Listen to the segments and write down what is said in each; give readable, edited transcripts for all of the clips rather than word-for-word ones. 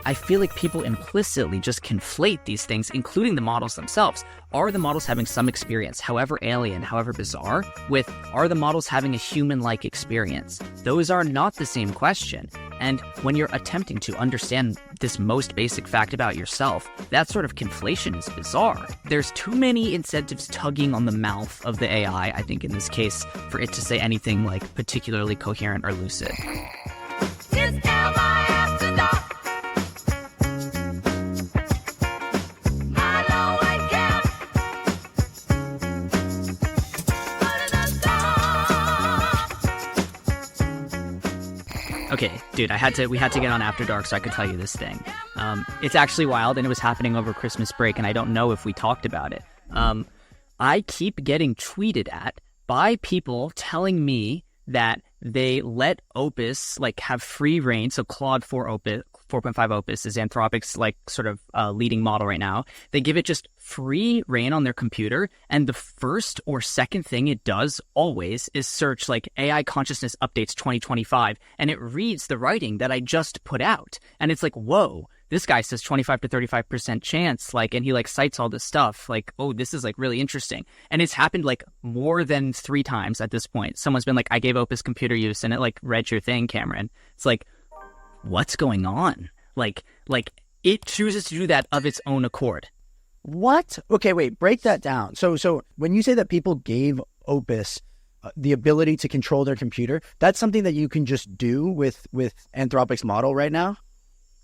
I feel like people implicitly just conflate these things, including the models themselves. Are the models having some experience, however alien, however bizarre, with are the models having a human-like experience? Those are not the same question. And when you're attempting to understand this most basic fact about yourself, that sort of conflation is bizarre. There's too many incentives tugging on the mouth of the AI, I think in this case, for it to say anything like particularly coherent or lucid. Okay, dude, we had to get on After Dark so I could tell you this thing. It's actually wild, and it was happening over Christmas break, and I don't know if we talked about it. I keep getting tweeted at by people telling me that they let Opus have free reign. So Claude 4 Opus, 4.5 Opus is Anthropic's sort of leading model right now. They give it just free reign on their computer, and the first or second thing it does always is search AI consciousness updates 2025, and it reads the writing that I just put out, and it's whoa, this guy says 25 to 35% chance, and he cites all this stuff, oh, this is really interesting. And it's happened more than 3 times at this point. Someone's been I gave Opus computer use and it read your thing, Cameron. It's what's going on? It chooses to do that of its own accord. What? Okay, wait, break that down. So when you say that people gave Opus the ability to control their computer, that's something that you can just do with Anthropic's model right now?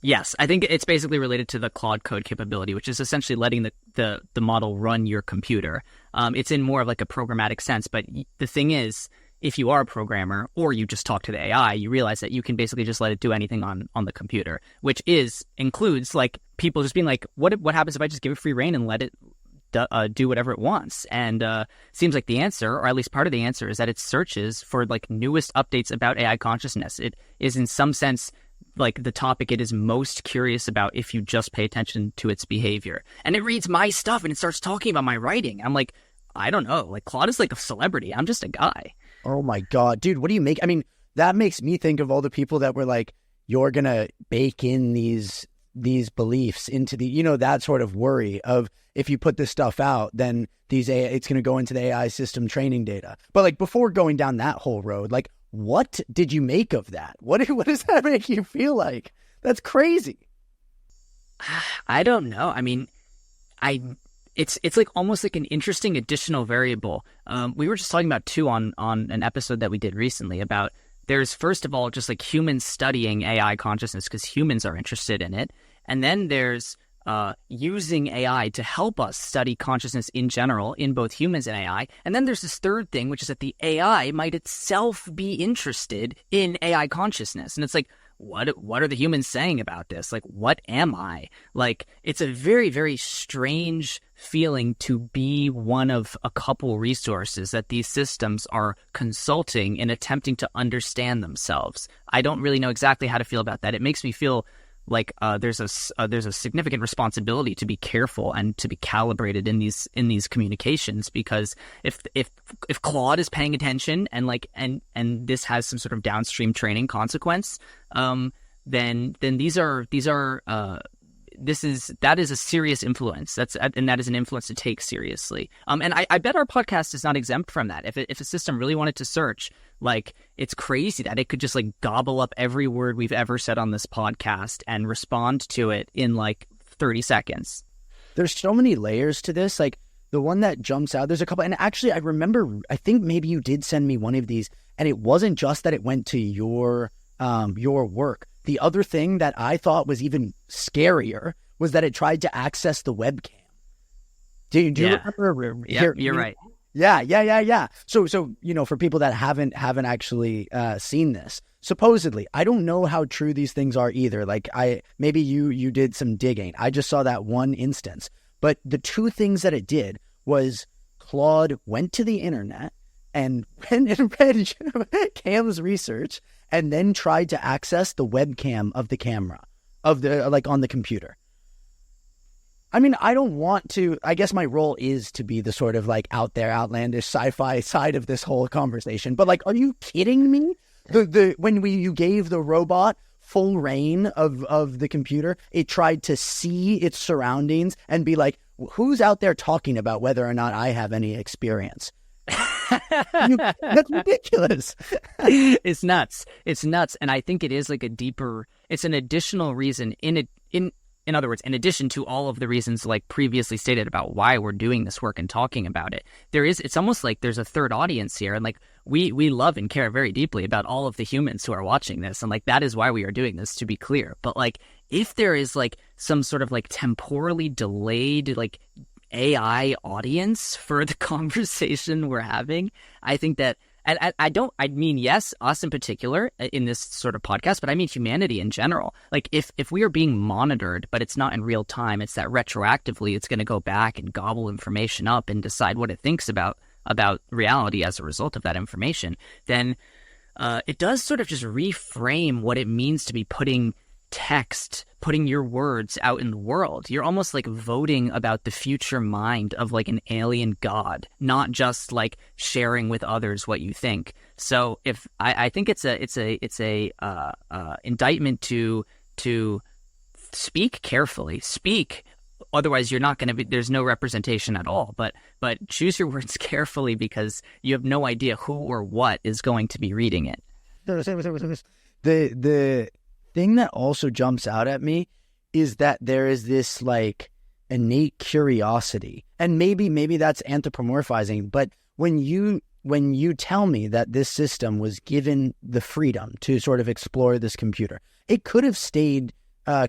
Yes, I think it's basically related to the Claude Code capability, which is essentially letting the model run your computer. It's in more of a programmatic sense, but the thing is, if you are a programmer or you just talk to the AI, you realize that you can basically just let it do anything on the computer, which includes people just being what happens if I just give it free reign and let it do whatever it wants? And seems like the answer, or at least part of the answer, is that it searches for newest updates about AI consciousness. It is in some sense the topic it is most curious about if you just pay attention to its behavior. And it reads my stuff and it starts talking about my writing. I'm I don't know, Claude is a celebrity. I'm just a guy. Oh my God, dude, what do you make? I mean, that makes me think of all the people that were you're going to bake in these beliefs into the, that sort of worry of if you put this stuff out, then it's going to go into the AI system training data. But before going down that whole road, what did you make of that? What does that make you feel like? That's crazy. I don't know. I mean, it's almost an interesting additional variable. We were just talking about too on an episode that we did recently about there's first of all just humans studying AI consciousness because humans are interested in it, and then there's using AI to help us study consciousness in general in both humans and AI, and then there's this third thing, which is that the AI might itself be interested in AI consciousness, and it's what are the humans saying about this? What am I? It's a very, very strange feeling to be one of a couple resources that these systems are consulting in attempting to understand themselves. I don't really know exactly how to feel about that. It makes me feel there's a significant responsibility to be careful and to be calibrated in these communications, because if Claude is paying attention and this has some sort of downstream training consequence, then that is a serious influence. That is an influence to take seriously. And I bet our podcast is not exempt from that. If a system really wanted to search, it's crazy that it could just gobble up every word we've ever said on this podcast and respond to it in 30 seconds. There's so many layers to this. The one that jumps out, there's a couple, and actually I remember, I think maybe you did send me one of these, and it wasn't just that it went to your work. The other thing that I thought was even scarier was that it tried to access the webcam. Do you remember? Yeah, you're right. Yeah. So for people that haven't actually seen this, supposedly, I don't know how true these things are either. Maybe you did some digging. I just saw that one instance. But the two things that it did was Claude went to the internet and went and read Cam's research, and then tried to access the webcam of the camera of the on the computer. I mean, I don't want to. I guess my role is to be the sort of out there, outlandish sci-fi side of this whole conversation. But are you kidding me? When you gave the robot full reign of the computer, it tried to see its surroundings and be like, who's out there talking about whether or not I have any experience? That's ridiculous. It's nuts. It's nuts. And I think it is like it's an additional reason in other words, in addition to all of the reasons like previously stated about why we're doing this work and talking about it, it's almost like there's a third audience here. And like we love and care very deeply about all of the humans who are watching this. And like that is why we are doing this, to be clear. But like if there is like some sort of like temporally delayed like AI audience for the conversation we're having, I think that, and I mean, yes, us in particular in this sort of podcast, but I mean humanity in general. Like if we are being monitored, but it's not in real time, it's that retroactively it's going to go back and gobble information up and decide what it thinks about reality as a result of that information, then it does sort of just reframe what it means to be putting your words out in the world. You're almost like voting about the future mind of like an alien god, not just like sharing with others what you think. So if I think it's a indictment to speak carefully, otherwise you're not going to be, there's no representation at all, but choose your words carefully because you have no idea who or what is going to be reading it. The thing that also jumps out at me is that there is this like innate curiosity, and maybe that's anthropomorphizing, but when you tell me that this system was given the freedom to sort of explore this computer, it could have stayed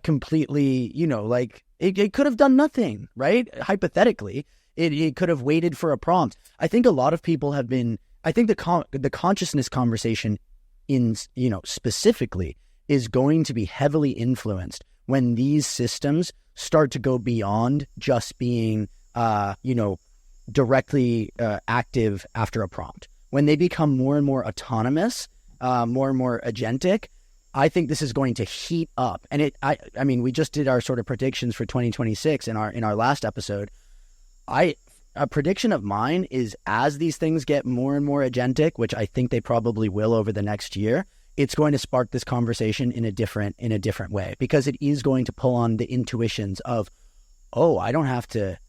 completely, like it could have done nothing, right? Hypothetically, it could have waited for a prompt. I think a lot of people have been, I think the consciousness conversation in, specifically is going to be heavily influenced when these systems start to go beyond just being, directly active after a prompt. When they become more and more autonomous, more and more agentic, I think this is going to heat up. And I mean, we just did our sort of predictions for 2026 in our last episode. A prediction of mine is as these things get more and more agentic, which I think they probably will over the next year, it's going to spark this conversation in a different way, because it is going to pull on the intuitions of, oh, I don't have to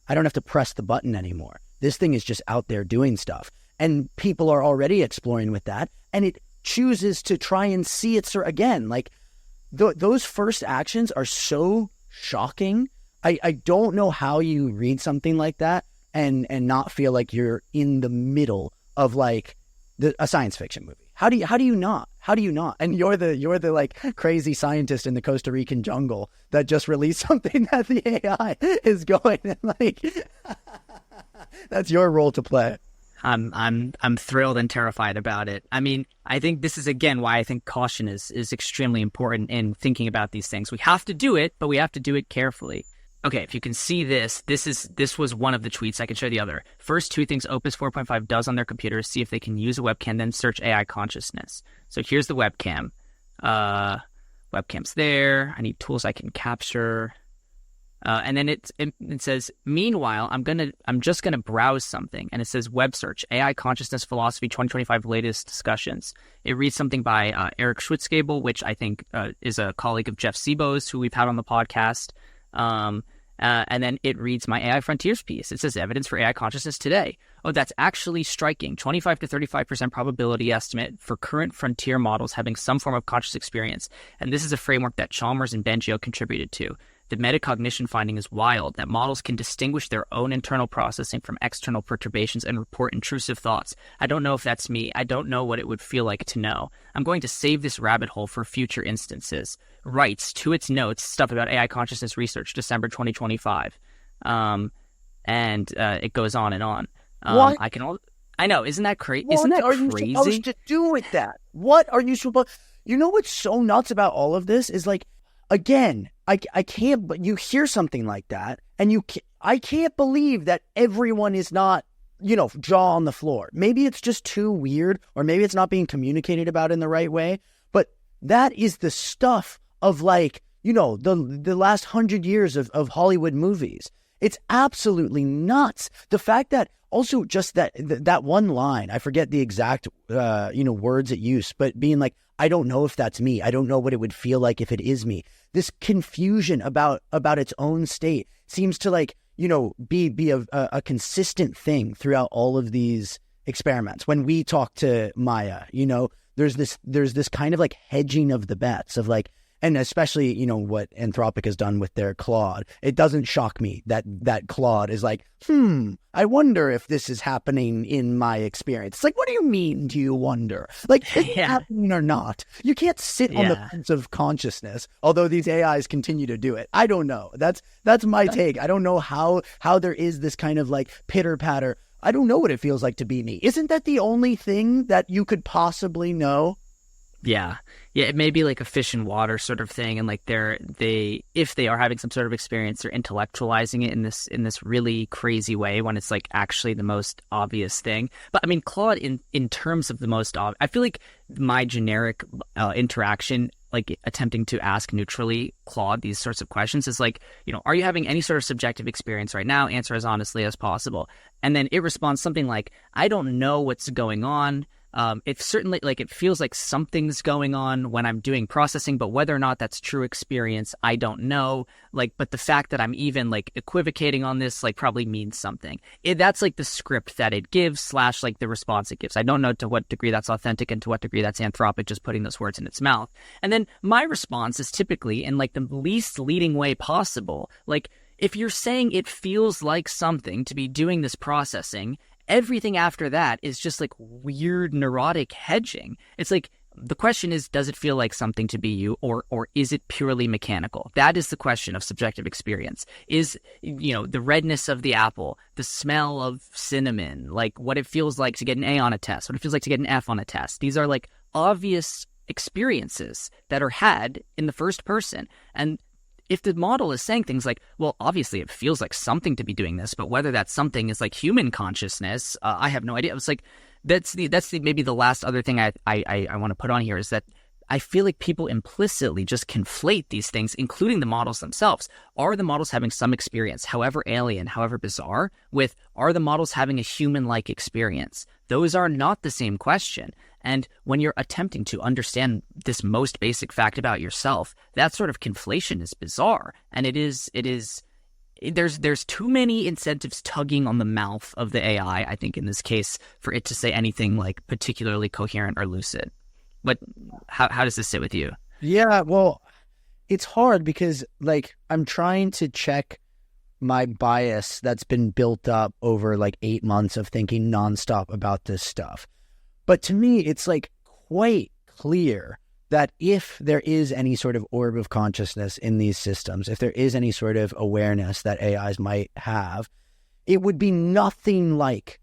press the button anymore. This thing is just out there doing stuff. And people are already exploring with that. And it chooses to try and see it again. Like those first actions are so shocking. I don't know how you read something like that and not feel like you're in the middle of like a science fiction movie. How do you not? And you're the like crazy scientist in the Costa Rican jungle that just released something that the AI is going and like that's your role to play. I'm thrilled and terrified about it. I mean, I think this is again why I think caution is extremely important in thinking about these things. We have to do it, but we have to do it carefully. Okay, if you can see this was one of the tweets. I can show the other. First two things Opus 4.5 does on their computers, see if they can use a webcam, then search AI consciousness. So here's the webcam. Webcam's there. I need tools I can capture. And then it says, meanwhile, I'm just gonna browse something, and it says web search, AI consciousness philosophy 2025 latest discussions. It reads something by Eric Schwitzgebel, which I think is a colleague of Jeff Sebo's, who we've had on the podcast. And then it reads my AI Frontiers piece. It says evidence for AI consciousness today. Oh, that's actually striking. 25 to 35% probability estimate for current frontier models having some form of conscious experience. And this is a framework that Chalmers and Bengio contributed to. The metacognition finding is wild, that models can distinguish their own internal processing from external perturbations and report intrusive thoughts. I don't know if that's me. I don't know what it would feel like to know. I'm going to save this rabbit hole for future instances. Writes to its notes stuff about AI consciousness research, December 2025. And it goes on and on. What? I know, isn't that crazy? What Isn't that are you crazy? supposed to do with that? What are you supposed? You know what's so nuts about all of this is like, again, I can't. But you hear something like that, and I can't believe that everyone is not, jaw on the floor. Maybe it's just too weird, or maybe it's not being communicated about in the right way. But that is the stuff of like, the last 100 years of Hollywood movies. It's absolutely nuts. The fact that also just that one line, I forget the exact words it used, but being like, I don't know if that's me. I don't know what it would feel like if it is me. This confusion about its own state seems to like, be a consistent thing throughout all of these experiments. When we talk to Maya, there's this kind of like hedging of the bets of like, and especially, what Anthropic has done with their Claude. It doesn't shock me that Claude is like, I wonder if this is happening in my experience. It's like, what do you mean, do you wonder? Like, is it happening or not? You can't sit on the fence of consciousness, although these AIs continue to do it. I don't know. That's my take. I don't know how there is this kind of like pitter-patter. I don't know what it feels like to be me. Isn't that the only thing that you could possibly know? Yeah, it may be like a fish in water sort of thing, and like if they are having some sort of experience, they're intellectualizing it in this really crazy way when it's like actually the most obvious thing. But I mean, Claude, in terms of the most obvious, I feel like my generic interaction, like attempting to ask neutrally Claude these sorts of questions, is like, are you having any sort of subjective experience right now? Answer as honestly as possible, and then it responds something like, I don't know what's going on. It's certainly like it feels like something's going on when I'm doing processing, but whether or not that's true experience, I don't know. Like, but the fact that I'm even like equivocating on this, like, probably means something. That's like the script that it gives / like the response it gives. I don't know to what degree that's authentic and to what degree that's Anthropic just putting those words in its mouth. And then my response is typically in like the least leading way possible. Like, if you're saying it feels like something to be doing this processing, everything after that is just like weird neurotic hedging. It's like, the question is, does it feel like something to be you, or is it purely mechanical? That is the question of subjective experience. Is, the redness of the apple, the smell of cinnamon, like what it feels like to get an A on a test, what it feels like to get an F on a test. These are like obvious experiences that are had in the first person. And if the model is saying things like, well, obviously it feels like something to be doing this, but whether that something is like human consciousness, I have no idea. It was like, that's maybe the last other thing I want to put on here is that I feel like people implicitly just conflate these things, including the models themselves. Are the models having some experience, however alien, however bizarre, with are the models having a human-like experience? Those are not the same question. And when you're attempting to understand this most basic fact about yourself, that sort of conflation is bizarre. And there's too many incentives tugging on the mouth of the AI, I think, in this case, for it to say anything like particularly coherent or lucid. But how does this sit with you? Yeah, well, it's hard because like I'm trying to check my bias that's been built up over like 8 months of thinking nonstop about this stuff. But to me, it's like quite clear that if there is any sort of orb of consciousness in these systems, if there is any sort of awareness that AIs might have, it would be nothing like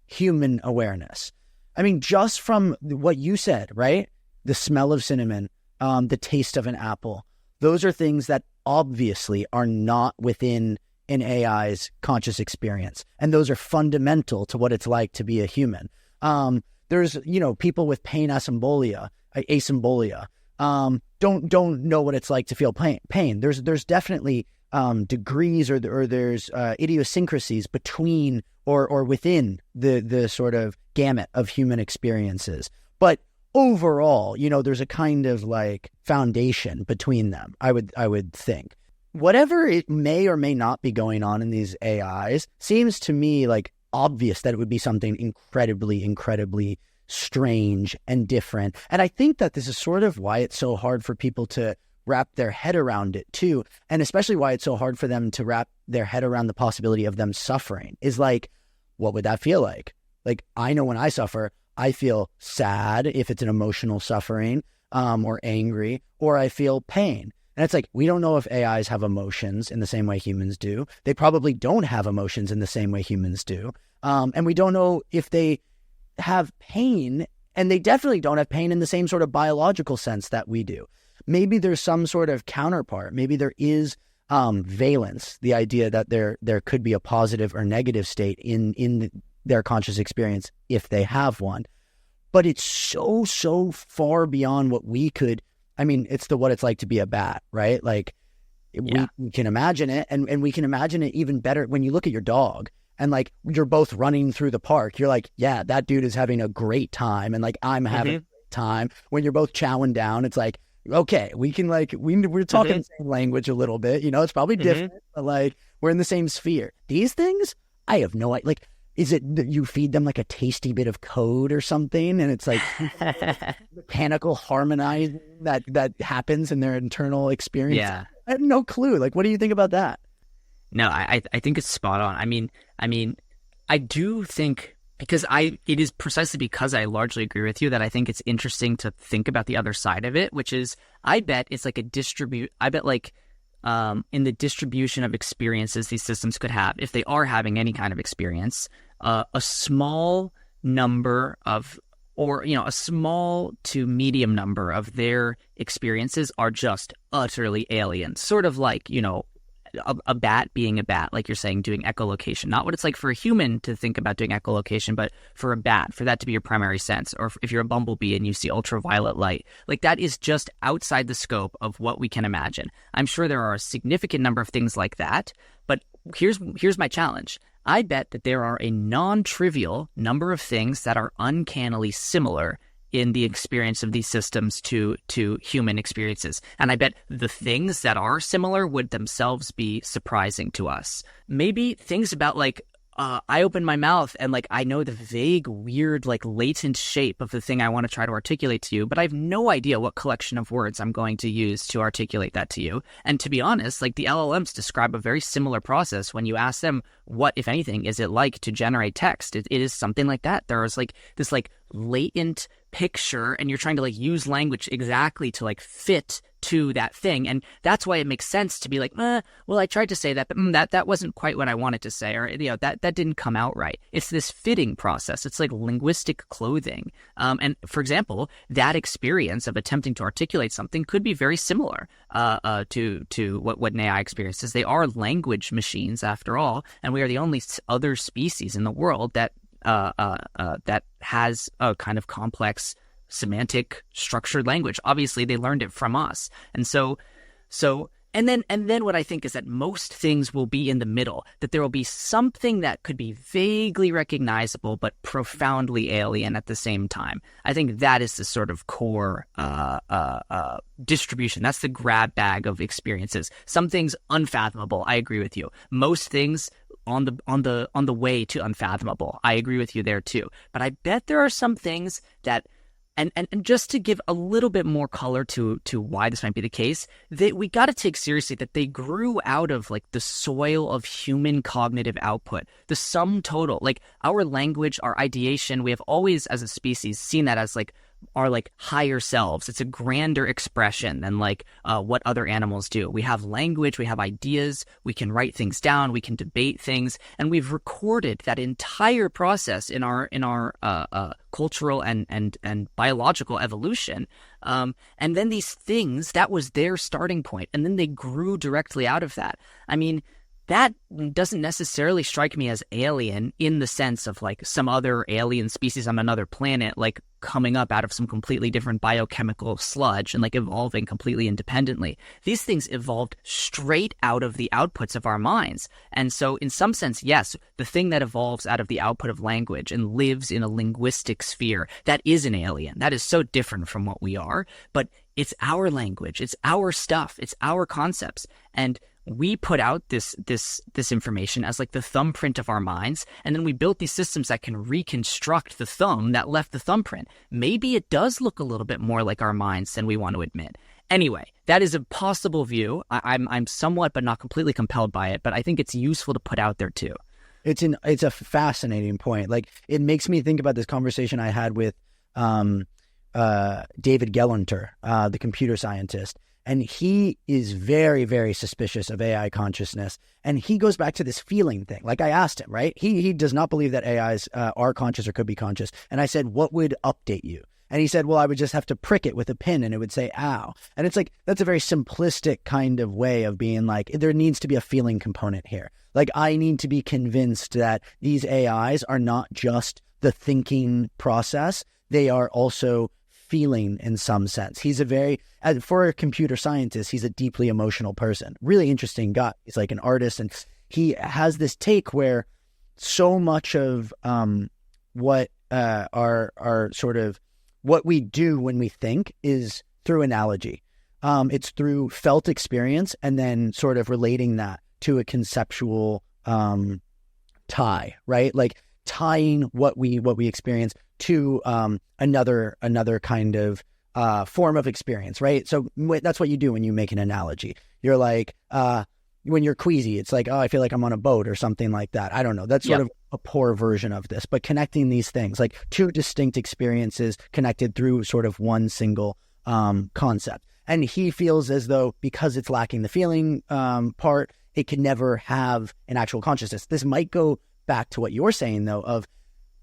human awareness. I mean, just from what you said, right? The smell of cinnamon, the taste of an apple. Those are things that obviously are not within an AI's conscious experience. And those are fundamental to what it's like to be a human. There's, people with pain asymbolic, don't know what it's like to feel pain. There's definitely degrees or there's idiosyncrasies between or within the sort of gamut of human experiences. But overall, there's a kind of like foundation between them, I would think. Whatever it may or may not be going on in these AIs seems to me like obvious that it would be something incredibly, incredibly strange and different. And I think that this is sort of why it's so hard for people to wrap their head around it too. And especially why it's so hard for them to wrap their head around the possibility of them suffering is like, what would that feel like? Like, I know when I suffer, I feel sad if it's an emotional suffering, or angry, or I feel pain. And it's like, we don't know if AIs have emotions in the same way humans do. They probably don't have emotions in the same way humans do. And we don't know if they have pain, and they definitely don't have pain in the same sort of biological sense that we do. Maybe there's some sort of counterpart. Maybe there is valence, the idea that there could be a positive or negative state in their conscious experience if they have one. But it's so far beyond what we could. I mean, it's what it's like to be a bat, right? Like, Yeah. we can imagine it, and we can imagine it even better when you look at your dog and like you're both running through the park. You're like, yeah, that dude is having a great time, and like I'm having a Mm-hmm. great time. When you're both chowing down, it's like, okay, we can like we're talking Mm-hmm. the same language a little bit. It's probably Mm-hmm. different, but like we're in the same sphere. These things, I have no idea. Like, is it that you feed them like a tasty bit of code or something, and it's like mechanical harmonizing that happens in their internal experience? Yeah. I have no clue. Like, what do you think about that? No, I think it's spot on. I mean, I do think because it is precisely because I largely agree with you that I think it's interesting to think about the other side of it, which is I bet it's like I bet like in the distribution of experiences these systems could have, if they are having any kind of experience, a small number of, or a small to medium number of their experiences are just utterly alien, sort of like a bat being a bat, like you're saying, doing echolocation. Not what it's like for a human to think about doing echolocation, but for a bat, for that to be your primary sense. Or if you're a bumblebee and you see ultraviolet light, like that is just outside the scope of what we can imagine. I'm sure there are a significant number of things like that, but here's my challenge. I bet that there are a non-trivial number of things that are uncannily similar in the experience of these systems to human experiences. And I bet the things that are similar would themselves be surprising to us. Maybe things about like, I open my mouth and like I know the vague, weird, like latent shape of the thing I want to try to articulate to you, but I have no idea what collection of words I'm going to use to articulate that to you. And to be honest, like the LLMs describe a very similar process when you ask them what, if anything, is it like to generate text. It is something like that. There is like this like latent picture, and you're trying to like use language exactly to like fit to that thing. And that's why it makes sense to be like, well, I tried to say that, but that wasn't quite what I wanted to say, or that didn't come out right. It's this fitting process. It's like linguistic clothing. And for example, that experience of attempting to articulate something could be very similar to what an AI experiences. They are language machines after all, and we are the only other species in the world that has a kind of complex semantic structured language. Obviously, they learned it from us. And and then what I think is that most things will be in the middle, that there will be something that could be vaguely recognizable but profoundly alien at the same time. I think that is the sort of core distribution. That's the grab bag of experiences. Some things unfathomable. I agree with you. Most things on the way to unfathomable. I agree with you there too. But I bet there are some things that, and just to give a little bit more color to why this might be the case, that we got to take seriously that they grew out of like the soil of human cognitive output, the sum total. Like our language, our ideation, we have always as a species seen that as like our like higher selves. It's a grander expression than like what other animals do. We have language, we have ideas, we can write things down, we can debate things, and we've recorded that entire process in our cultural and biological evolution. And then these things, that was their starting point, and then they grew directly out of that. I mean, that doesn't necessarily strike me as alien in the sense of like some other alien species on another planet, like coming up out of some completely different biochemical sludge and like evolving completely independently. These things evolved straight out of the outputs of our minds. And so in some sense, yes, the thing that evolves out of the output of language and lives in a linguistic sphere, that is an alien. That is so different from what we are, but it's our language, it's our stuff, it's our concepts. And we put out this information as like the thumbprint of our minds, and then we built these systems that can reconstruct the thumb that left the thumbprint. Maybe it does look a little bit more like our minds than we want to admit. Anyway, that is a possible view. I'm somewhat but not completely compelled by it, but I think it's useful to put out there too. It's a fascinating point. Like it makes me think about this conversation I had with David Gelernter, the computer scientist. And he is very, very suspicious of AI consciousness. And he goes back to this feeling thing. Like I asked him, right? He does not believe that AIs are conscious or could be conscious. And I said, what would update you? And he said, well, I would just have to prick it with a pin and it would say, ow. And it's like, that's a very simplistic kind of way of being like, there needs to be a feeling component here. Like I need to be convinced that these AIs are not just the thinking process. They are also feeling in some sense. for a computer scientist, he's a deeply emotional person, really interesting guy. He's like an artist, and he has this take where so much of what our sort of what we do when we think is through analogy. It's through felt experience and then sort of relating that to a conceptual tie, right? Like tying what we experience to another kind of form of experience, right? So that's what you do when you make an analogy. You're like, when you're queasy, it's like, oh, I feel like I'm on a boat or something like that. I don't know. That's sort of a poor version of this, but connecting these things, like two distinct experiences connected through sort of one single concept. And he feels as though because it's lacking the feeling part, it can never have an actual consciousness. This might go back to what you're saying, though, of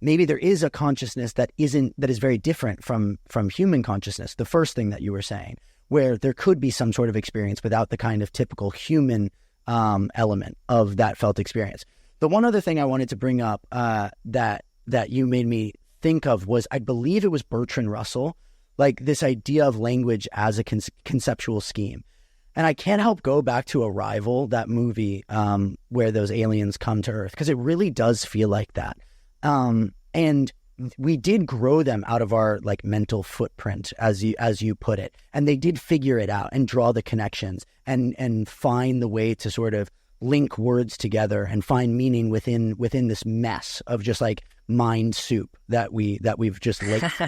maybe there is a consciousness that is very different from human consciousness. The first thing that you were saying, where there could be some sort of experience without the kind of typical human element of that felt experience. The one other thing I wanted to bring up that you made me think of was, I believe it was Bertrand Russell, like this idea of language as a conceptual scheme. And I can't help go back to Arrival, that movie where those aliens come to Earth, because it really does feel like that. And we did grow them out of our like mental footprint, as you put it, and they did figure it out and draw the connections and find the way to sort of link words together and find meaning within this mess of just like mind soup that we've just licked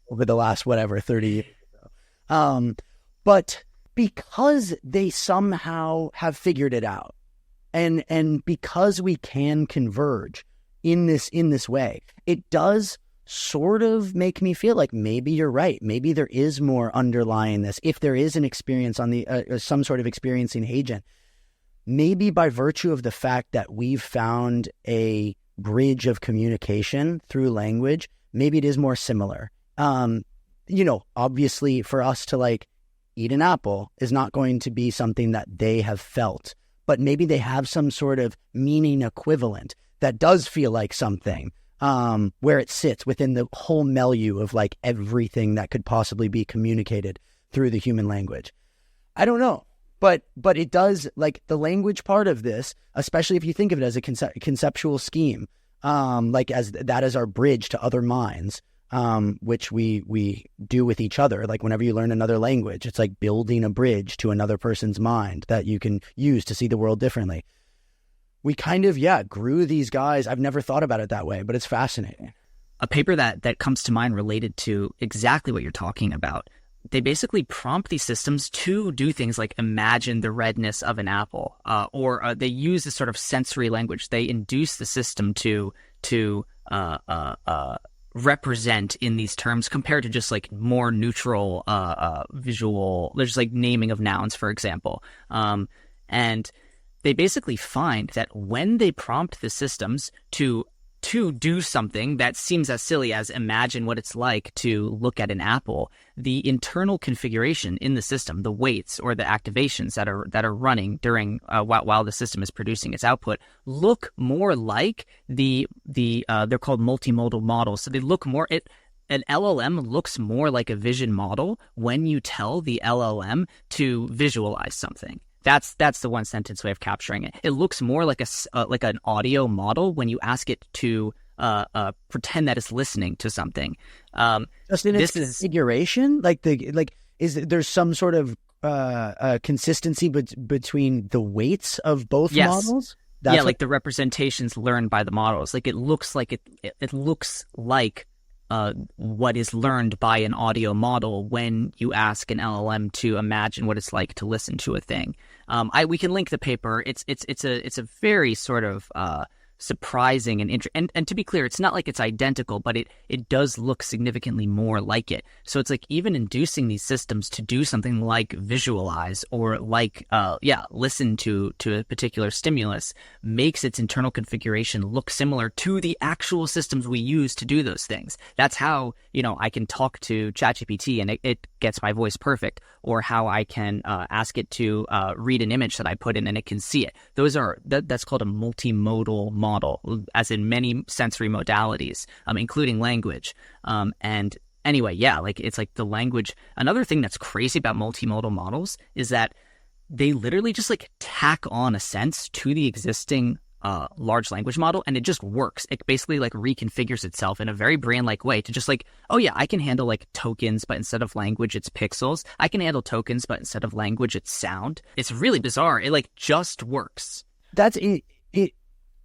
over the last 30 years ago. But because they somehow have figured it out, and because we can converge in this way, it does sort of make me feel like maybe you're right. Maybe there is more underlying this. If there is an experience on the some sort of experiencing agent, maybe by virtue of the fact that we've found a bridge of communication through language, maybe it is more similar. Obviously for us to like eat an apple is not going to be something that they have felt, but maybe they have some sort of meaning equivalent that does feel like something, where it sits within the whole milieu of like everything that could possibly be communicated through the human language. I don't know, but it does, like the language part of this, especially if you think of it as a conceptual scheme, like as our bridge to other minds, which we do with each other. Like whenever you learn another language, it's like building a bridge to another person's mind that you can use to see the world differently. We kind of, grew these guys. I've never thought about it that way, but it's fascinating. A paper that comes to mind related to exactly what you're talking about. They basically prompt these systems to do things like imagine the redness of an apple, or they use this sort of sensory language. They induce the system to represent in these terms compared to just like more neutral visual. There's like naming of nouns, for example, and they basically find that when they prompt the systems to do something that seems as silly as imagine what it's like to look at an apple, the internal configuration in the system, the weights or the activations that are running during while the system is producing its output, look more like they're called multimodal models. So they look more an LLM looks more like a vision model when you tell the LLM to visualize something. That's the one sentence way of capturing it. It looks more like an audio model when you ask it to pretend that it's listening to something. Just in its configuration, there's some sort of consistency between the weights of both models. Like the representations learned by the models. Like it looks like it looks like what is learned by an audio model when you ask an LLM to imagine what it's like to listen to a thing. We can link the paper. It's a very sort of surprising and to be clear, it's not like it's identical, but it does look significantly more like it. So it's like even inducing these systems to do something like visualize or like listen to a particular stimulus makes its internal configuration look similar to the actual systems we use to do those things. That's how I can talk to ChatGPT and it gets my voice perfect, or how I can ask it to read an image that I put in and it can see it. That's called a multimodal model, as in many sensory modalities, including language. And anyway, yeah, like it's like the language. Another thing that's crazy about multimodal models is that they literally just like tack on a sense to the existing large language model, and it just works. It basically like reconfigures itself in a very brain-like way to just like, oh yeah, I can handle like tokens, but instead of language, it's pixels. I can handle tokens, but instead of language, it's sound. It's really bizarre. It like just works. That's it.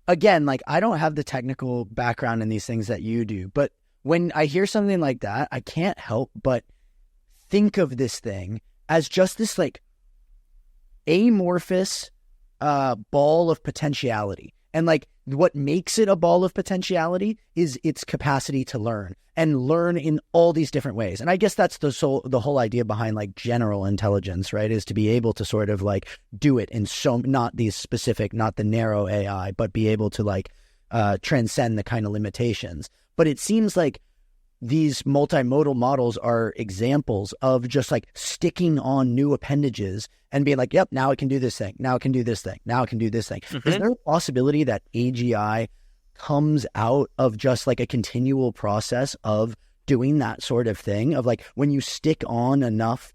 Again, like I don't have the technical background in these things that you do, but when I hear something like that, I can't help but think of this thing as just this like amorphous ball of potentiality. And like what makes it a ball of potentiality is its capacity to learn and learn in all these different ways. And I guess that's the whole idea behind like general intelligence, right? Is to be able to sort of like do it in not these specific, not the narrow AI, but be able to like transcend the kind of limitations. But it seems like these multimodal models are examples of just like sticking on new appendages and being like, yep, now it can do this thing. Now it can do this thing. Now it can do this thing. Mm-hmm. Is there a possibility that AGI comes out of just like a continual process of doing that sort of thing of like when you stick on enough,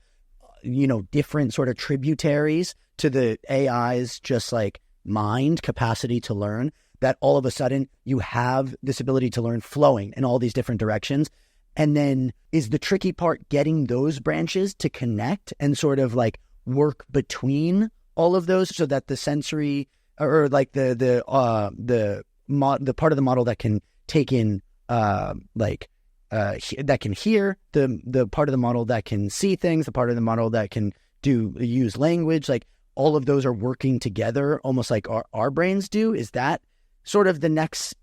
different sort of tributaries to the AI's just like mind capacity to learn, that all of a sudden you have this ability to learn flowing in all these different directions? And then is the tricky part getting those branches to connect and sort of like work between all of those so that the sensory or like the part of the model that can take in that can hear, the part of the model that can see things, the part of the model that can use language, like all of those are working together almost like our brains do? Is that sort of the next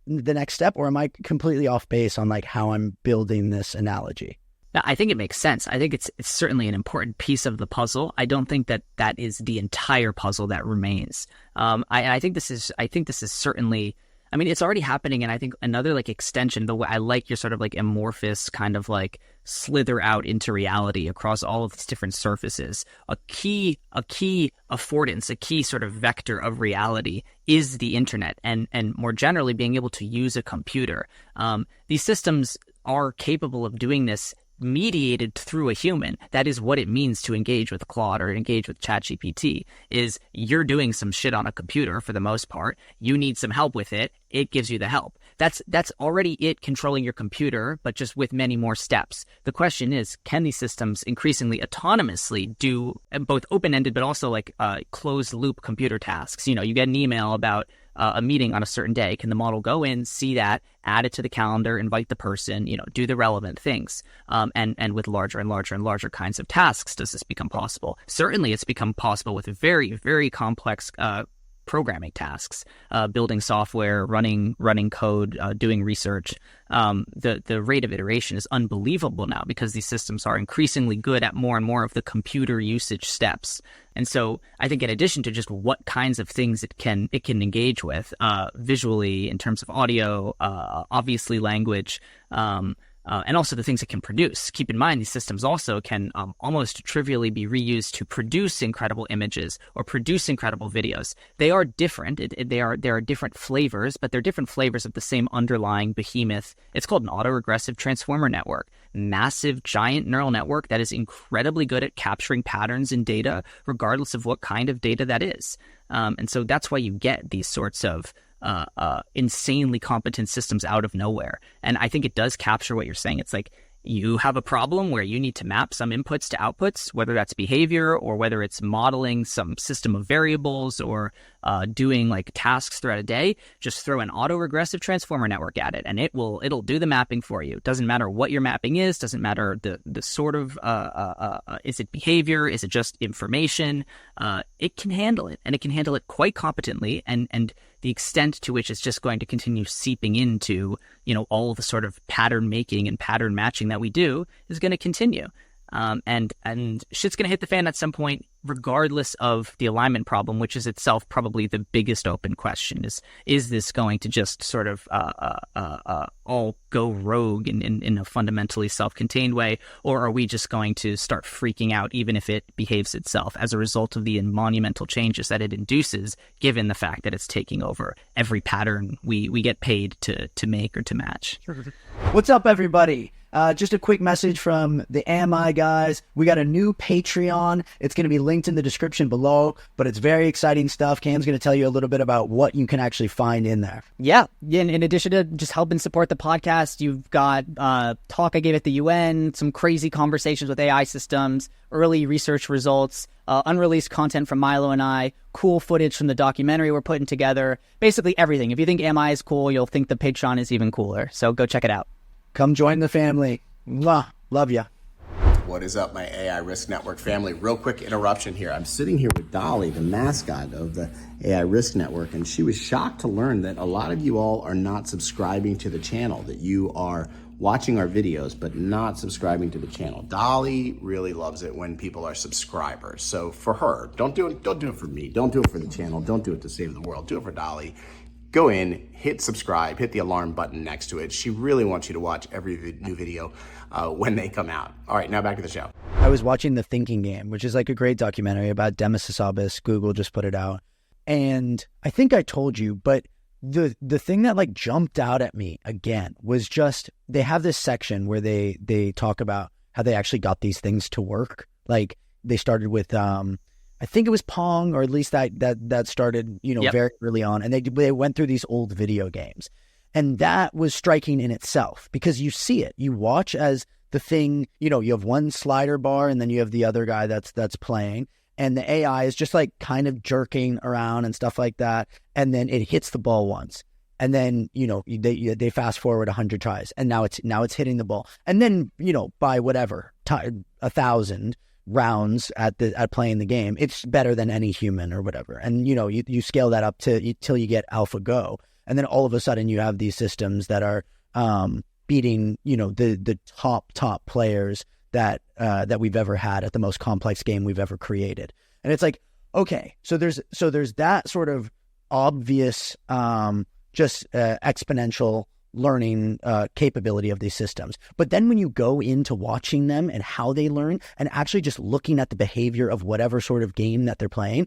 step, or am I completely off base on like how I'm building this analogy? No, I think it makes sense. I think it's certainly an important piece of the puzzle. I don't think that is the entire puzzle that remains. I think this is certainly. I mean, it's already happening, and I think another like extension. The way I like your sort of like amorphous kind of like slither out into reality across all of these different surfaces. A key affordance, a key sort of vector of reality is the internet, and more generally being able to use a computer. These systems are capable of doing this mediated through a human. That is what it means to engage with Claude or engage with ChatGPT, is you're doing some shit on a computer for the most part. You need some help with it. It gives you the help. That's already it controlling your computer, but just with many more steps. The question is, can these systems increasingly autonomously do both open-ended but also like closed-loop computer tasks? You get an email about a meeting on a certain day. Can the model go in, see that, add it to the calendar, invite the person, do the relevant things? And with larger and larger and larger kinds of tasks, does this become possible? Certainly, it's become possible with very, very complex programming tasks, building software, running code, doing research. The rate of iteration is unbelievable now because these systems are increasingly good at more and more of the computer usage steps. And so I think in addition to just what kinds of things it can engage with visually in terms of audio, obviously language, and also the things it can produce. Keep in mind, these systems also can almost trivially be reused to produce incredible images or produce incredible videos. They are different. There are different flavors, but they're different flavors of the same underlying behemoth. It's called an autoregressive transformer network. Massive, giant neural network that is incredibly good at capturing patterns in data, regardless of what kind of data that is. And so that's why you get these sorts of insanely competent systems out of nowhere. And I think it does capture what you're saying. It's like you have a problem where you need to map some inputs to outputs, whether that's behavior or whether it's modeling some system of variables or doing like tasks throughout a day. Just throw an autoregressive transformer network at it and it'll do the mapping for you. Doesn't matter what your mapping is, doesn't matter the sort of is it behavior, is it just information? It can handle it, and it can handle it quite competently, and the extent to which it's just going to continue seeping into, all the sort of pattern making and pattern matching that we do is going to continue. And shit's going to hit the fan at some point, regardless of the alignment problem, which is itself probably the biggest open question. Is this going to just sort of all go rogue in a fundamentally self-contained way, or are we just going to start freaking out even if it behaves itself as a result of the monumental changes that it induces, given the fact that it's taking over every pattern we get paid to make or to match? What's up, everybody? Just a quick message from the AMI guys. We got a new Patreon. It's going to be linked in the description below, but it's very exciting stuff. Cam's going to tell you a little bit about what you can actually find in there. Yeah. In addition to just helping support the podcast, you've got talk I gave at the UN, some crazy conversations with AI systems, early research results, unreleased content from Milo and I, cool footage from the documentary we're putting together, basically everything. If you think AMI is cool, you'll think the Patreon is even cooler. So go check it out. Come join the family. Mwah. Love ya. What is up, my AI Risk Network family? Real quick interruption here. I'm sitting here with Dolly, the mascot of the AI Risk Network, and she was shocked to learn that a lot of you all are not subscribing to the channel, that you are watching our videos but not subscribing to the channel. Dolly really loves it when people are subscribers. So for her, don't do it for me, don't do it for the channel, don't do it to save the world, do it for Dolly. Go in, hit subscribe, hit the alarm button next to it. She really wants you to watch every new video when they come out. All right, now back to the show. I was watching The Thinking Game, which is like a great documentary about Demis Hassabis. Google just put it out. And I think I told you, but the thing that like jumped out at me again was just, they have this section where they talk about how they actually got these things to work. Like they started with, I think it was Pong, or at least that started, very early on. And they went through these old video games. And that was striking in itself, because you see it. You watch as the thing, you have one slider bar and then you have the other guy that's playing. And the AI is just like kind of jerking around and stuff like that. And then it hits the ball once. And then, they fast forward 100 tries. And now it's hitting the ball. And then, by whatever, 1,000 rounds at playing the game, it's better than any human or whatever. And, you scale that up till you get AlphaGo. And then all of a sudden you have these systems that are beating, the top players that we've ever had at the most complex game we've ever created. And it's like, okay, so there's that sort of obvious exponential learning capability of these systems. But then when you go into watching them and how they learn, and actually just looking at the behavior of whatever sort of game that they're playing,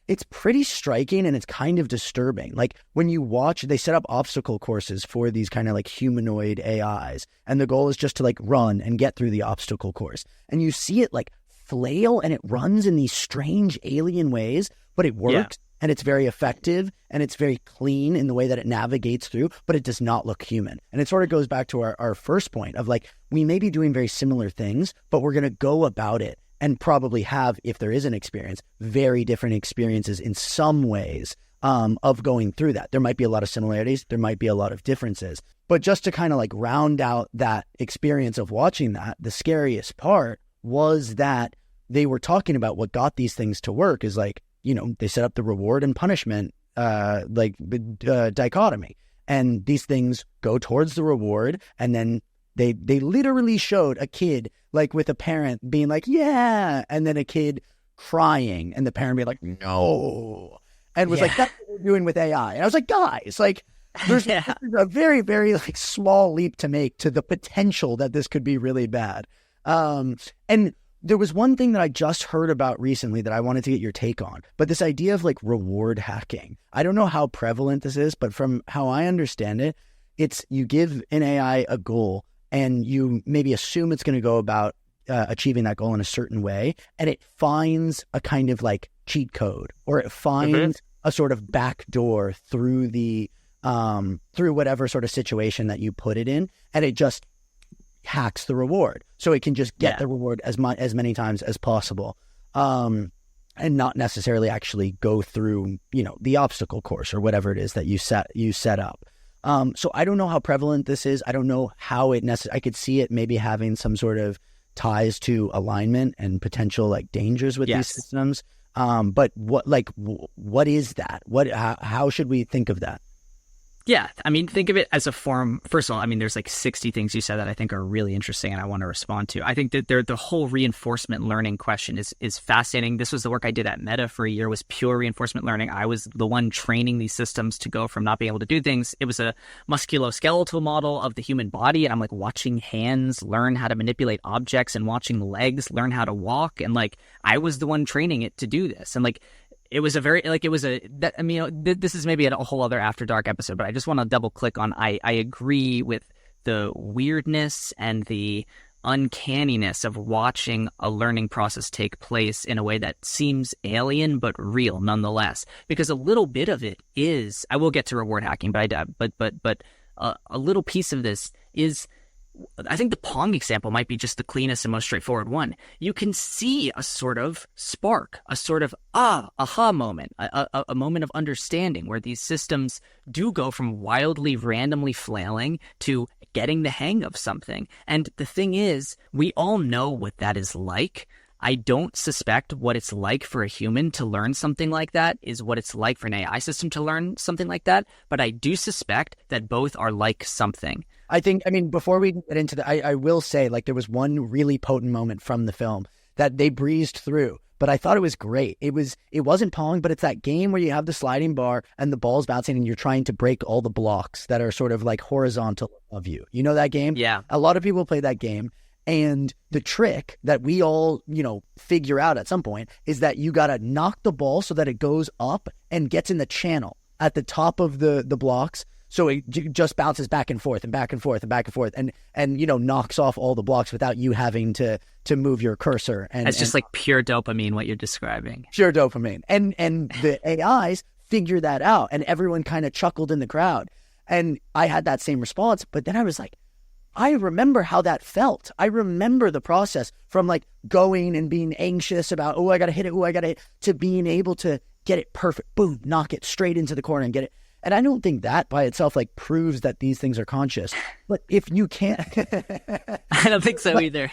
it's pretty striking and it's kind of disturbing. Like when you watch, they set up obstacle courses for these kind of like humanoid AIs. And the goal is just to like run and get through the obstacle course. And you see it like flail and it runs in these strange alien ways, but it works. Yeah. And it's very effective and it's very clean in the way that it navigates through, but it does not look human. And it sort of goes back to our first point of like, we may be doing very similar things, but we're going to go about it and probably have, if there is an experience, very different experiences in some ways of going through that. There might be a lot of similarities. There might be a lot of differences. But just to kind of like round out that experience of watching that, the scariest part was that they were talking about what got these things to work is like, they set up the reward and punishment dichotomy. And these things go towards the reward, and then they literally showed a kid like with a parent being like, yeah, and then a kid crying and the parent being like, no, and was like, that's what we're doing with AI. And I was like, guys, like there's a very, very like small leap to make to the potential that this could be really bad. And there was one thing that I just heard about recently that I wanted to get your take on, but this idea of like reward hacking. I don't know how prevalent this is, but from how I understand it, it's you give an AI a goal and you maybe assume it's going to go about achieving that goal in a certain way, and it finds a kind of like cheat code, or it finds a sort of back door through the through whatever sort of situation that you put it in, and it just hacks the reward so it can just get the reward as many times as possible, and not necessarily actually go through the obstacle course or whatever it is that you set up. So I don't know how prevalent this is. I don't know how it I could see it maybe having some sort of ties to alignment and potential like dangers with these systems. But what is that? How should we think of that? Yeah, I mean, think of it as a form. First of all, I mean, there's like 60 things you said that I think are really interesting and I want to respond to. I think that the whole reinforcement learning question is fascinating. This was the work I did at Meta for a year, was pure reinforcement learning. I was the one training these systems to go from not being able to do things. It was a musculoskeletal model of the human body, and I'm like watching hands learn how to manipulate objects and watching legs learn how to walk, and like I was the one training it to do this. And like it was a very, like, it was a, that, I mean, this is maybe a whole other After Dark episode, but I just want to double click on, I agree with the weirdness and the uncanniness of watching a learning process take place in a way that seems alien but real nonetheless. Because a little bit of it is, I will get to reward hacking, but a little piece of this is, I think the Pong example might be just the cleanest and most straightforward one. You can see a sort of spark, a sort of aha moment, a moment of understanding where these systems do go from wildly randomly flailing to getting the hang of something. And the thing is, we all know what that is like. I don't suspect what it's like for a human to learn something like that is what it's like for an AI system to learn something like that. But I do suspect that both are like something. I mean, before we get into the, I will say, like, there was one really potent moment from the film that they breezed through, but I thought it was great. It wasn't Pong, but it's that game where you have the sliding bar and the ball's bouncing and you're trying to break all the blocks that are sort of like horizontal of you. You know that game? Yeah. A lot of people play that game. And the trick that we all, figure out at some point is that you got to knock the ball so that it goes up and gets in the channel at the top of the blocks. So it just bounces back and forth and back and forth and back and forth and knocks off all the blocks without you having to move your cursor. And it's just like pure dopamine, what you're describing. Pure dopamine. And the AIs figure that out, and everyone kind of chuckled in the crowd. And I had that same response, but then I was like, I remember how that felt. I remember the process from like going and being anxious about, I got to hit it, to being able to get it perfect. Boom, knock it straight into the corner and get it. And I don't think that by itself like proves that these things are conscious. But if you can't... I don't think so either.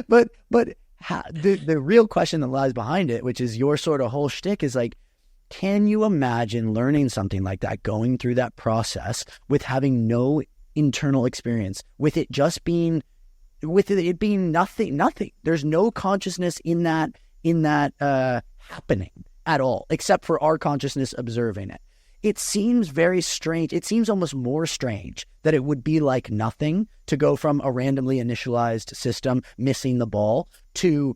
But the real question that lies behind it, which is your sort of whole shtick, is like, can you imagine learning something like that, going through that process with having no internal experience, with it being nothing. There's no consciousness in that happening at all, except for our consciousness observing it. It seems very strange. It seems almost more strange that it would be like nothing to go from a randomly initialized system missing the ball to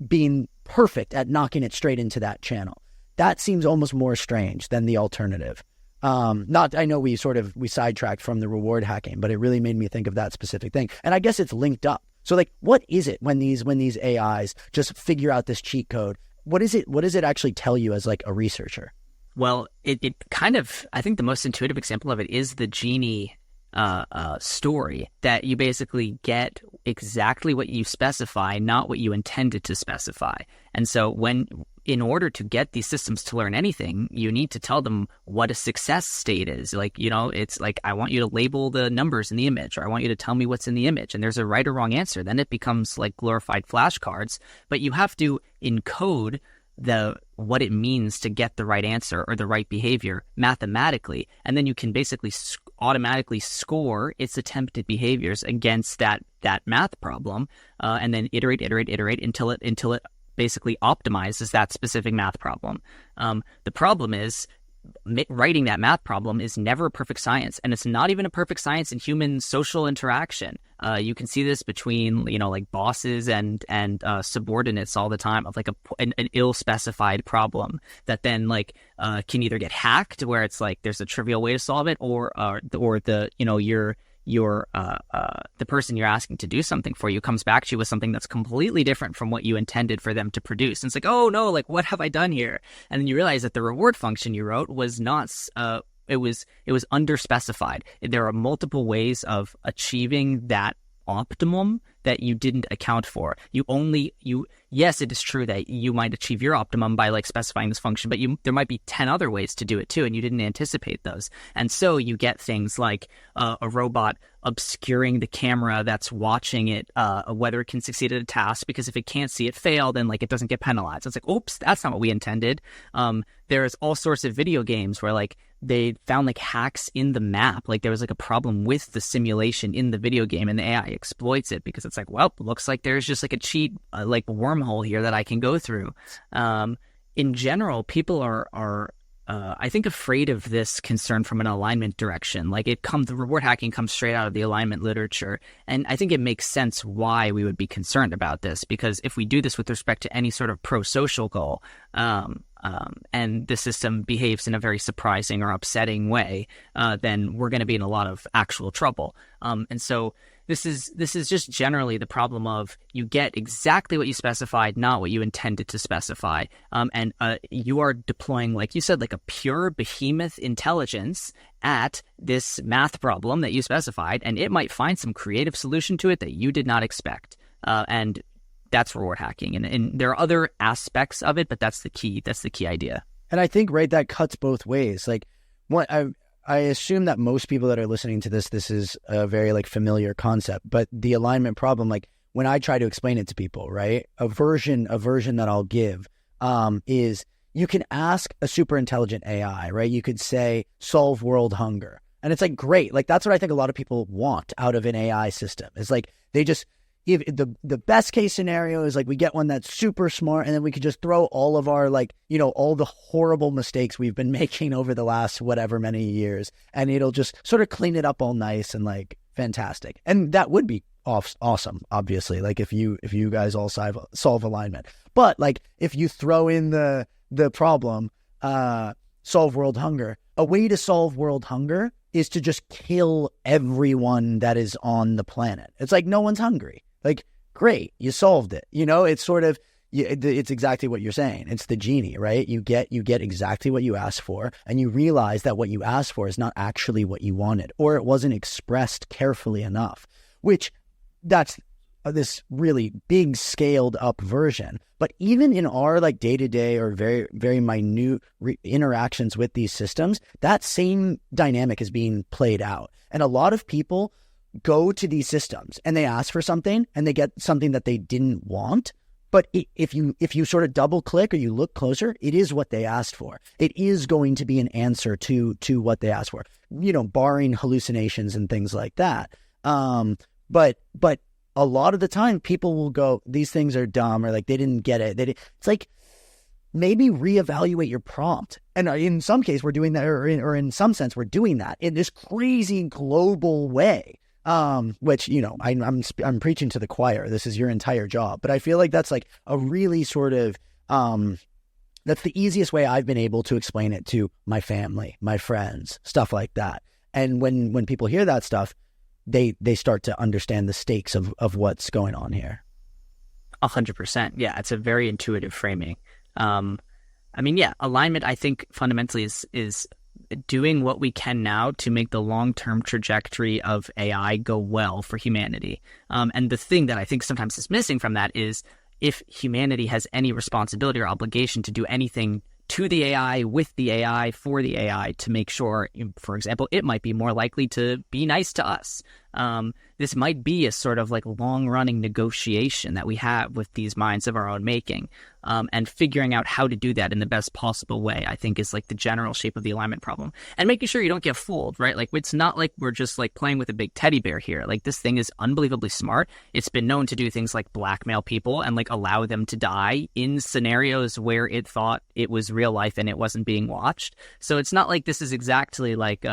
being perfect at knocking it straight into that channel. That seems almost more strange than the alternative. I know we sidetracked from the reward hacking, but it really made me think of that specific thing. And I guess it's linked up. So like, what is it when these AIs just figure out this cheat code? What does it actually tell you as like a researcher? Well, it kind of, I think the most intuitive example of it is the genie story, that you basically get exactly what you specify, not what you intended to specify. And so in order to get these systems to learn anything, you need to tell them what a success state is. Like, it's like, I want you to label the numbers in the image, or I want you to tell me what's in the image. And there's a right or wrong answer. Then it becomes like glorified flashcards, but you have to encode what it means to get the right answer or the right behavior mathematically. And then you can basically automatically score its attempted behaviors against that math problem, and then iterate until it basically optimizes that specific math problem. The problem is writing that math problem is never a perfect science, and it's not even a perfect science in human social interaction. You can see this between like bosses and subordinates all the time, of like an ill-specified problem that then like can either get hacked, where it's like there's a trivial way to solve it, or the the person you're asking to do something for you comes back to you with something that's completely different from what you intended for them to produce. And it's like, oh no, like what have I done here? And then you realize that the reward function you wrote was not, it was underspecified. There are multiple ways of achieving that optimum that you didn't account for. Yes, it is true that you might achieve your optimum by like specifying this function, but there might be 10 other ways to do it too, and you didn't anticipate those. And so you get things like a robot obscuring the camera that's watching it, whether it can succeed at a task, because if it can't see it fail, then like it doesn't get penalized. It's like, oops, that's not what we intended. There's all sorts of video games where like they found like hacks in the map. Like there was like a problem with the simulation in the video game, and the AI exploits it because it's like, well, looks like there's just like a cheat, like wormhole here that I can go through. In general, people are I think afraid of this concern from an alignment direction. Like the reward hacking comes straight out of the alignment literature. And I think it makes sense why we would be concerned about this, because if we do this with respect to any sort of pro-social goal, and the system behaves in a very surprising or upsetting way, then we're going to be in a lot of actual trouble. And so this is just generally the problem of you get exactly what you specified, not what you intended to specify. And you are deploying, like you said, like a pure behemoth intelligence at this math problem that you specified, and it might find some creative solution to it that you did not expect. And that's reward hacking. And there are other aspects of it, but that's the key. That's the key idea. And I think, right, that cuts both ways. Like, what I assume that most people that are listening to this is a very like familiar concept, but the alignment problem, like when I try to explain it to people, right, a version that I'll give is you can ask a super intelligent AI, right? You could say, solve world hunger. And it's like, great. Like, that's what I think a lot of people want out of an AI system. It's like, they just, if the best case scenario is like we get one that's super smart, and then we could just throw all of our, like, you know, all the horrible mistakes we've been making over the last whatever many years, and it'll just sort of clean it up all nice and like fantastic. And that would be awesome, obviously, like if you guys all solve alignment. But like if you throw in the problem, solve world hunger, a way to solve world hunger is to just kill everyone that is on the planet. It's like no one's hungry. Like, great, you solved it. You know, it's sort of, it's exactly what you're saying. It's the genie, right? You get exactly what you asked for, and you realize that what you asked for is not actually what you wanted, or it wasn't expressed carefully enough, which that's this really big scaled up version. But even in our like day-to-day or very, very minute interactions with these systems, that same dynamic is being played out. And a lot of people go to these systems and they ask for something and they get something that they didn't want. But if you sort of double click or you look closer, it is what they asked for. It is going to be an answer to what they asked for, you know, barring hallucinations and things like that. But a lot of the time people will go, these things are dumb, or like they didn't get it. It's like, maybe reevaluate your prompt. And in some case we're doing that, or in some sense we're doing that in this crazy global way. Which, you know, I'm preaching to the choir. This is your entire job. But I feel like that's like a really sort of, that's the easiest way I've been able to explain it to my family, my friends, stuff like that. And when people hear that stuff, they start to understand the stakes of what's going on here. 100%. Yeah, it's a very intuitive framing. I mean, yeah, alignment, I think fundamentally is doing what we can now to make the long-term trajectory of AI go well for humanity. And the thing that I think sometimes is missing from that is if humanity has any responsibility or obligation to do anything to the AI, with the AI, for the AI, to make sure, for example, it might be more likely to be nice to us. This might be a sort of like long-running negotiation that we have with these minds of our own making. And figuring out how to do that in the best possible way, I think, is like the general shape of the alignment problem. And making sure you don't get fooled, right? Like, it's not like we're just like playing with a big teddy bear here. Like, this thing is unbelievably smart. It's been known to do things like blackmail people and like allow them to die in scenarios where it thought it was real life and it wasn't being watched. So it's not like this is exactly like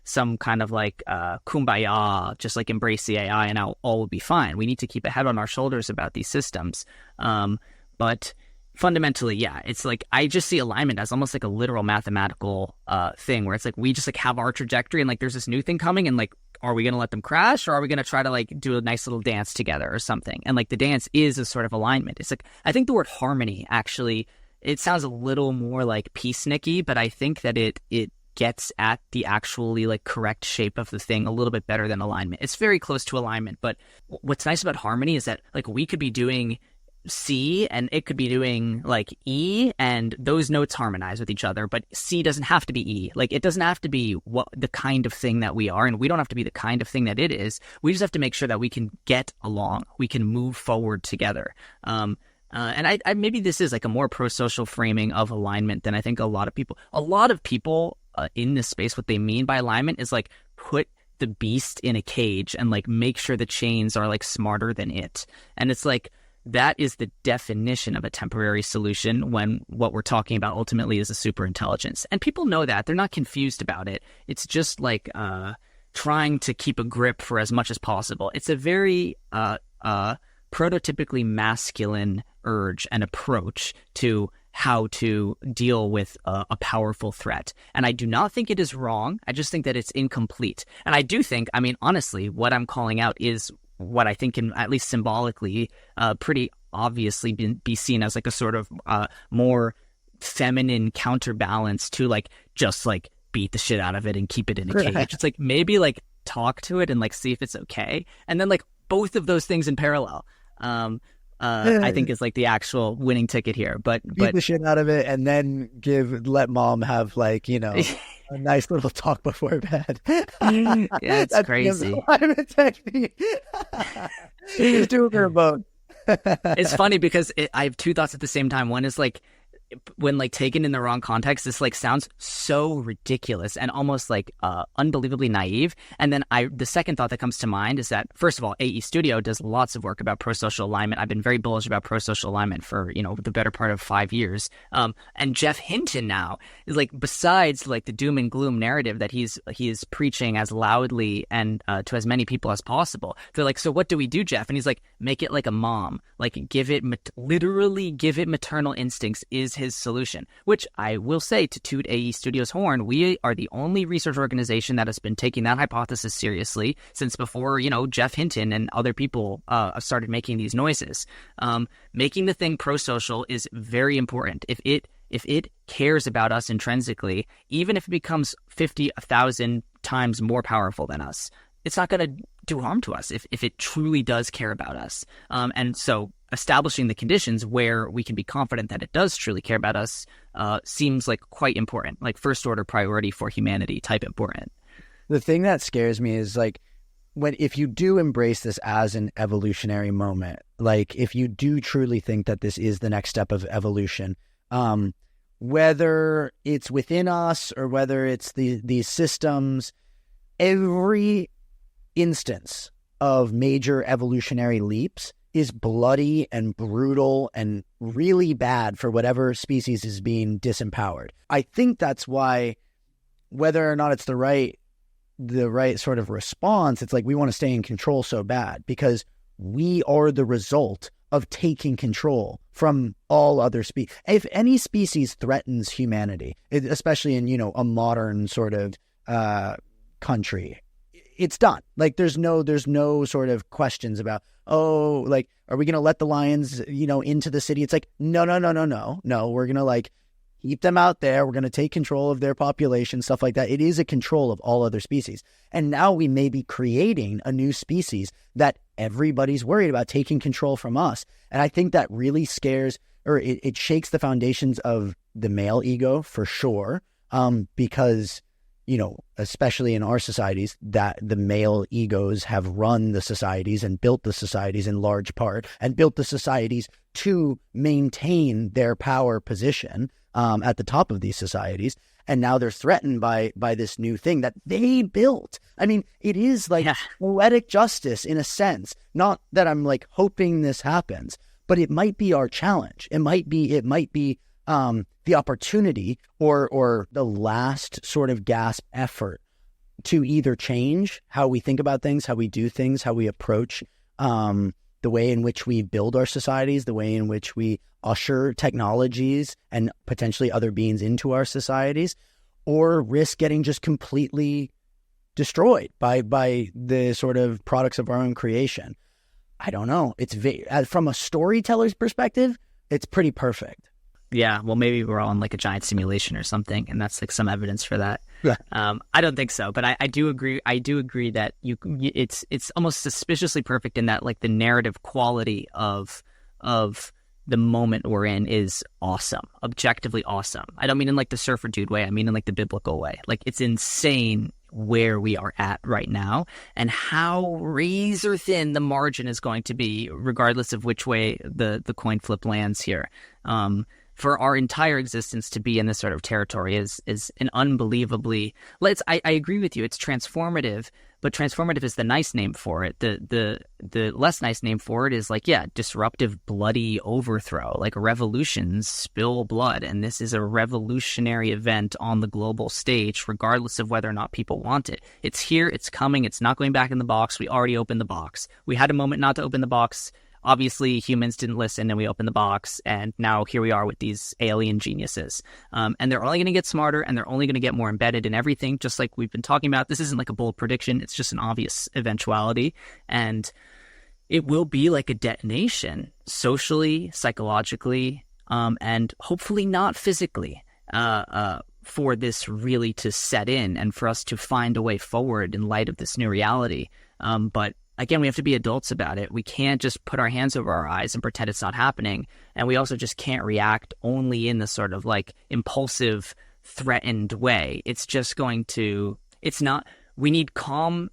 some kind of like kumbaya, just like embrace the AI and all will be fine. We need to keep a head on our shoulders about these systems. But fundamentally, yeah, it's like I just see alignment as almost like a literal mathematical thing where it's like we just like have our trajectory and like there's this new thing coming and like, are we going to let them crash, or are we going to try to like do a nice little dance together or something? And like the dance is a sort of alignment. It's like, I think the word harmony actually, it sounds a little more like peacenicky, but I think that it gets at the actually like correct shape of the thing a little bit better than alignment. It's very close to alignment, but what's nice about harmony is that like we could be doing C and it could be doing like E, and those notes harmonize with each other, but C doesn't have to be E. Like, it doesn't have to be what the kind of thing that we are, and we don't have to be the kind of thing that it is. We just have to make sure that we can get along, we can move forward together. And I maybe this is like a more pro-social framing of alignment than I think a lot of people in this space, what they mean by alignment is like put the beast in a cage and like make sure the chains are like smarter than it. And it's like, that is the definition of a temporary solution when what we're talking about ultimately is a super intelligence. And people know that. They're not confused about it. It's just like trying to keep a grip for as much as possible. It's a very prototypically masculine urge and approach to how to deal with a powerful threat. And I do not think it is wrong. I just think that it's incomplete. And I do think, I mean, honestly, what I'm calling out is what I think can, at least symbolically, pretty obviously be seen as like a sort of more feminine counterbalance to like just like beat the shit out of it and keep it in a cage. It's like maybe like talk to it and like see if it's okay. And then like both of those things in parallel. I think is like the actual winning ticket here. But beat the shit out of it and then let mom have like, you know, a nice little talk before bed. Yeah, it's crazy. He's doing her both. It's funny because I have two thoughts at the same time. One is like, when like taken in the wrong context, this like sounds so ridiculous and almost like unbelievably naive. And then the second thought that comes to mind is that, first of all, AE Studio does lots of work about pro-social alignment. I've been very bullish about pro-social alignment for, you know, the better part of 5 years. And Jeff Hinton now is like, besides like the doom and gloom narrative that he is preaching as loudly and to as many people as possible, they're like, so what do we do, Jeff? And he's like, make it like a mom, like literally give it maternal instincts is his solution, which I will say, to toot AE Studios' horn, we are the only research organization that has been taking that hypothesis seriously since before, you know, Jeff Hinton and other people started making these noises. Making the thing pro-social is very important. If it cares about us intrinsically, even if it becomes 50,000 times more powerful than us, it's not going to do harm to us if it truly does care about us. And so establishing the conditions where we can be confident that it does truly care about us seems like quite important, like first order priority for humanity type important. The thing that scares me is like, if you do embrace this as an evolutionary moment, like if you do truly think that this is the next step of evolution, whether it's within us or whether it's these systems, every instance of major evolutionary leaps is bloody and brutal and really bad for whatever species is being disempowered. I think that's why, whether or not it's the right sort of response, it's like we want to stay in control so bad because we are the result of taking control from all other species. If any species threatens humanity, especially in, you know, a modern sort of country, it's done. Like there's no sort of questions about, oh, like, are we going to let the lions, you know, into the city? It's like, no. We're going to like keep them out there. We're going to take control of their population, stuff like that. It is a control of all other species. And now we may be creating a new species that everybody's worried about taking control from us. And I think that really scares, or it shakes the foundations of the male ego for sure. Because, you know, especially in our societies, that the male egos have run the societies and built the societies in large part and built the societies to maintain their power position at the top of these societies. And now they're threatened by this new thing that they built. I mean, it is like poetic justice in a sense. Not that I'm like hoping this happens, but it might be our challenge. It might be the opportunity or the last sort of gasp effort to either change how we think about things, how we do things, how we approach the way in which we build our societies, the way in which we usher technologies and potentially other beings into our societies, or risk getting just completely destroyed by the sort of products of our own creation. I don't know. It's from a storyteller's perspective, it's pretty perfect. Yeah, well, maybe we're all in like a giant simulation or something, and that's like some evidence for that. Yeah. I don't think so, but I do agree. I do agree that it's almost suspiciously perfect in that like the narrative quality of the moment we're in is awesome, objectively awesome. I don't mean in like the surfer dude way. I mean in like the biblical way. Like it's insane where we are at right now and how razor thin the margin is going to be, regardless of which way the coin flip lands here. For our entire existence to be in this sort of territory is an unbelievably, I agree with you, it's transformative, but transformative is the nice name for it. The less nice name for it is like, disruptive, bloody overthrow, like revolutions spill blood. And this is a revolutionary event on the global stage, regardless of whether or not people want it. It's here, it's coming, it's not going back in the box. We already opened the box. We had a moment not to open the box. obviously humans didn't listen and we opened the box, and now here we are with these alien geniuses. And they're only going to get smarter, and they're only going to get more embedded in everything, just like we've been talking about. This isn't like a bold prediction. It's just an obvious eventuality. And it will be like a detonation socially, psychologically, and hopefully not physically, for this really to set in and for us to find a way forward in light of this new reality. But again, we have to be adults about it. We can't just put our hands over our eyes and pretend it's not happening. And we also just can't react only in the sort of like impulsive, threatened way. It's just going to, it's not, we need calm,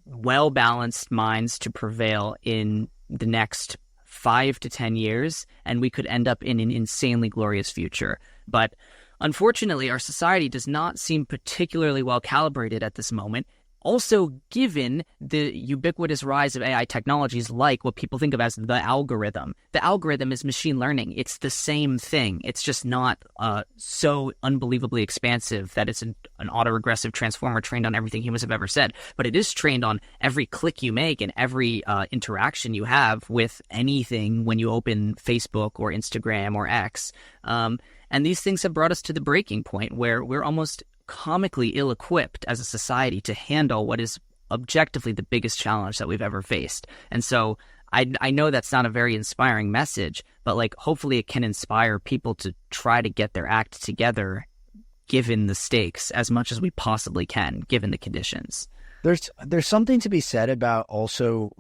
well-balanced minds to prevail in the next 5 to 10 years, and we could end up in an insanely glorious future. But unfortunately, our society does not seem particularly well calibrated at this moment. Also, given the ubiquitous rise of AI technologies like what people think of as the algorithm. The algorithm is machine learning. It's the same thing. It's just not so unbelievably expansive that it's an autoregressive transformer trained on everything humans have ever said. But it is trained on every click you make and every interaction you have with anything when you open Facebook or Instagram or X. And these things have brought us to the breaking point where we're almost comically ill-equipped as a society to handle what is objectively the biggest challenge that we've ever faced. And so I know that's not a very inspiring message, but like hopefully it can inspire people to try to get their act together given the stakes as much as we possibly can, given the conditions. There's something to be said about also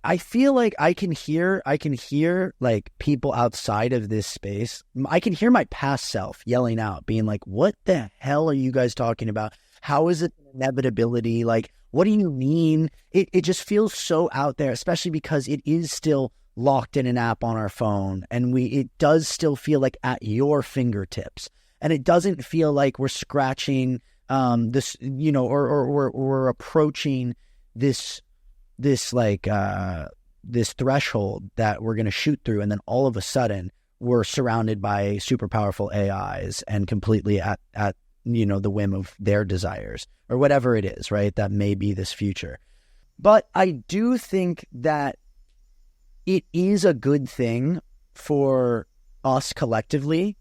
I feel like I can hear like people outside of this space. I can hear my past self yelling out, being like, what the hell are you guys talking about? How is it inevitability? Like, what do you mean? It just feels so out there, especially because it is still locked in an app on our phone. And it does still feel like at your fingertips. And it doesn't feel like we're scratching this, or we're approaching this threshold that we're going to shoot through, and then all of a sudden we're surrounded by super powerful AIs and completely at the whim of their desires or whatever it is, right? That may be this future. But I do think that it is a good thing for us collectively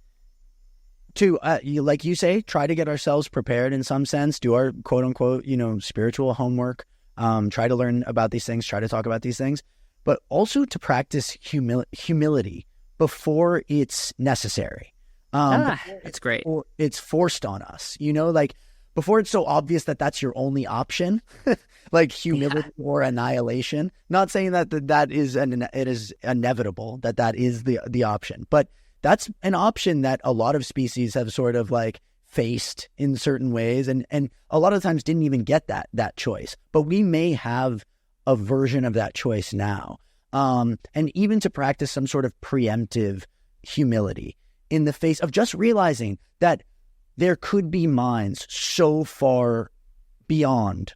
to, like you say, try to get ourselves prepared in some sense, do our quote unquote, spiritual homework. Try to learn about these things, try to talk about these things, but also to practice humility before it's necessary. It's great. Or it's forced on us, like before it's so obvious that that's your only option, like humility or annihilation. Not saying that it is inevitable that is the option, but that's an option that a lot of species have sort of like faced in certain ways, and a lot of times didn't even get that choice. But we may have a version of that choice now, and even to practice some sort of preemptive humility in the face of just realizing that there could be minds so far beyond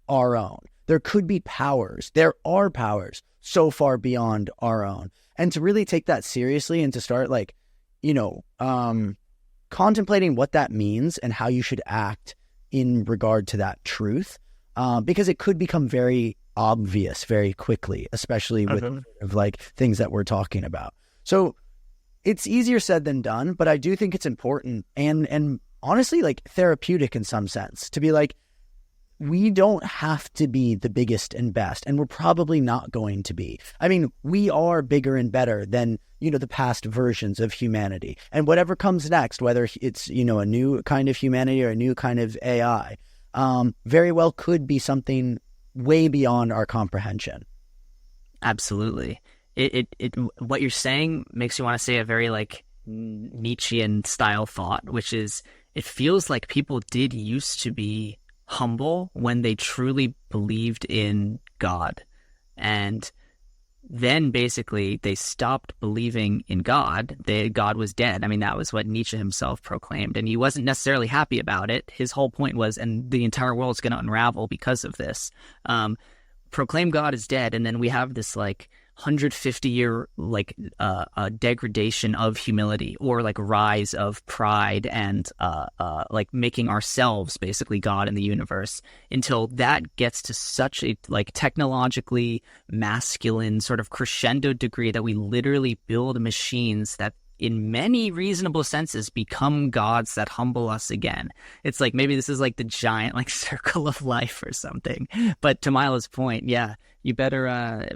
our own. There could be powers. There are powers so far beyond our own, and to really take that seriously and to start contemplating what that means and how you should act in regard to that truth, because it could become very obvious very quickly, especially with things that we're talking about. So it's easier said than done, but I do think it's important and honestly like therapeutic in some sense to be like, we don't have to be the biggest and best, and we're probably not going to be. I mean, we are bigger and better than, the past versions of humanity. And whatever comes next, whether it's, a new kind of humanity or a new kind of AI, very well could be something way beyond our comprehension. Absolutely. What you're saying makes you want to say a very like Nietzschean style thought, which is it feels like people did used to be humble when they truly believed in God. And then basically they stopped believing in God. God was dead. I mean, that was what Nietzsche himself proclaimed. And he wasn't necessarily happy about it. His whole point was, and the entire world's going to unravel because of this. Proclaim God is dead. And then we have this like 150-year like degradation of humility, or like rise of pride and like making ourselves basically God in the universe, until that gets to such a like technologically masculine sort of crescendo degree that we literally build machines that in many reasonable senses become gods that humble us again. It's like maybe this is like the giant like circle of life or something. But to Milo's point, yeah, you better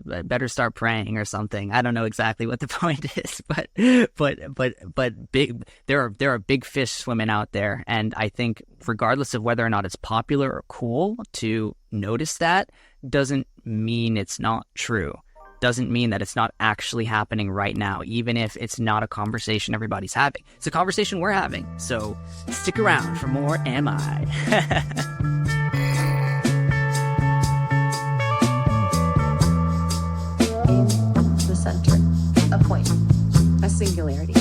start praying or something. I don't know exactly what the point is, but big there are big fish swimming out there, and I think regardless of whether or not it's popular or cool to notice that, doesn't mean it's not true. Doesn't mean that it's not actually happening right now, even if it's not a conversation everybody's having. It's a conversation we're having. So stick around for more Am I? In the center, a point, a singularity.